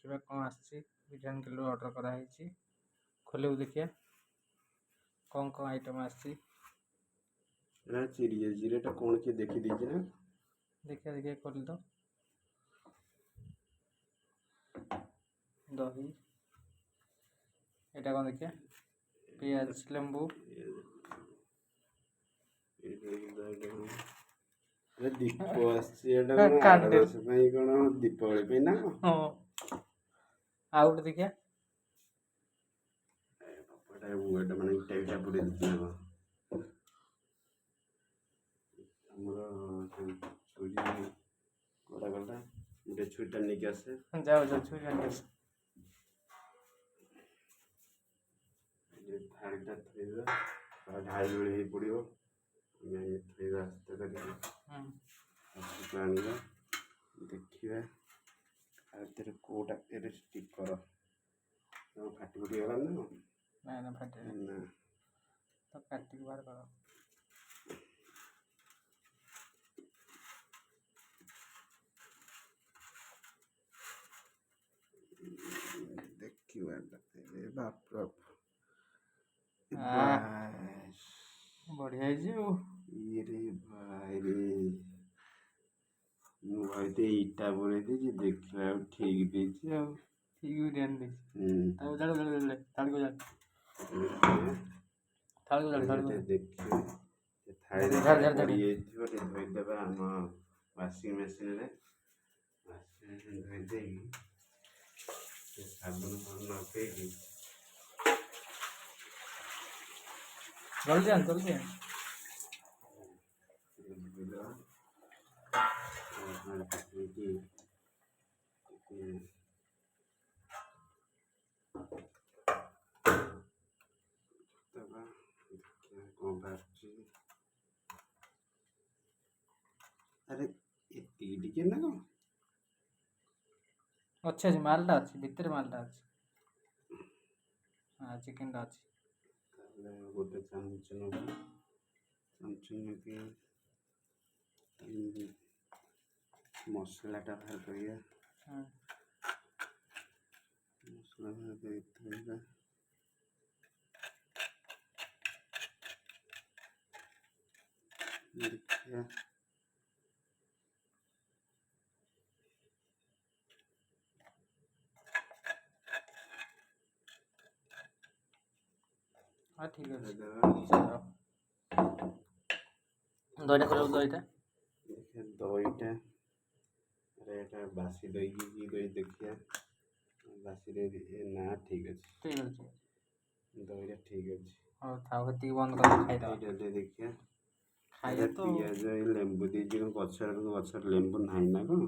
ଦେଖିବା କ'ଣ ଆସିଛି। ବିରିୟାନୀ କିଲୋ ଅର୍ଡ଼ର କରାହେଇଛି। ଖୋଲିବୁ ଦେଖିବା କ'ଣ ଆଇଟମ୍ ଆସିଛି। ଚିରି ଯାଇଛି ଏଟା କ'ଣ କିଏ ଦେଖିଦେଇଛି ନା? ଦେଖିବା ଖୋଲି ତ। ଦହି ଏଇଟା କ'ଣ ଦେଖିବା। ପିଆଜ ଲେମ୍ବୁ ଦୀପ ଆସିଛି। ଏଟା କ'ଣ ପାଇଁ କ'ଣ ଦୀପାବଳି ପାଇଁ ନା କ'ଣ? ହଁ ଆଉ ଗୋଟେ ଦେଖିବା। ଏଟା ମାନେ ଇଟା ପୁରେଇ ଦେଇଛି ନା ଆମର ଛୁରୀ କଟା କଟା ଗୋଟେ ଛୁରୀଟା ନେଇକି ଆସେ। ଯାଉ ଛୁରୀ ନେଇକି ଆସେ। ଥାଳିଟା ଥୋଇବା ଢାଳି ଭଳି ହେଇ ପଡ଼ିବ। ଆମେ ଥୋଇବା ଆସ୍ତେ କରିକି ଆଣିବା ଦେଖିବା ତା ଭିତରେ କେଉଁଟା ଏରେ ଷ୍ଟିକର ଫାଟି ଫୁଟି ଗଲା ନା? ନା ଫାଟି ନା ତ କାଟିକି ବାହାର କର। ଦେଖିବା ବାପ ବଢ଼ିଆ ହେଇଛି ଆଉ। ଇରେ ଭାଇରେ ମୁଁ ଭାବିతే ଇଟା ପୁରେଇ ଦେଇଛି ଦେଖିଲା ଆଉ ଠିକ୍ ଦେଇଛି ଆଉ। ଠିକ୍ ବିରିୟାନୀ ଦେଇଛି। ତାକୁ ଥାଳିକୁ ଦେଖିବା ଥାଳିରେ ପଡ଼ିଯାଇଥିବ ଟିକେ ଧୋଇଦେବା ଆମ ୱାସିଂ ମେସିନରେ। ଧୋଇ ଦେଇକି ସାବୁନ ଲଗେଇକି ଜଲ୍ଦି ଆଣ। କ'ଣ ବାହାରୁଛି? ଆରେ ଏତିକି ଟିକେ ନା କ'ଣ ଅଛି ମାଲଟା ଅଛି ଭିତରେ ମାଲଟା ଅଛି। ଚିକେନଟା ଅଛି। ତାହେଲେ ଗୋଟେ ଚାମଚ ନେବା। ଚାମଚ ନେଇକି ମସଲାଟା ବାହାର କରିବା। ମସଲା ବାହାର କରି ଥୋଇବା। ଦେଖିବା ଠିକ୍ ଅଛି। ଦହିଟା ଖୋଲିବୁ। ଦହିଟା ଆରେ ଏଟା ବାସି ଦହି କି ଦହି ଦେଖିବା। ବାସି ଦହି ନା ଠିକ୍ ଅଛି। ଦହିଟା ଠିକ୍ ଅଛି। ହଉ ଥାଉ ହେତିକି ବନ୍ଦ କରି ଖାଇଦେବା। ଏଇଟା ଦେଖିବା। ଖାଇବା ତ ପିଆଜ ଲେମ୍ବୁ ଦେଇଛି। ଗଛରେ ଲେମ୍ବୁ ନାହିଁ ନା କ'ଣ?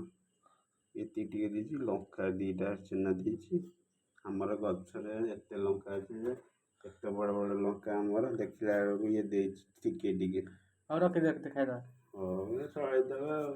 ଏତିକି ଟିକେ ଦେଇଛି। ଲଙ୍କା 2ଟା ଚେନା ଦେଇଛି। ଆମର ଗଛରେ ଏତେ ଲଙ୍କା ଅଛି ଯେ ଏତେ ବଡ଼ ବଡ଼ ଲଙ୍କା ଆମର ଦେଖିଲା ବେଳକୁ ଇଏ ଦେଇଛି ଟିକେ। ହଉ ରଖିଦେ ଖାଇଦେବା। ହଉ ଚଳେଇଦେବା ଆଉ।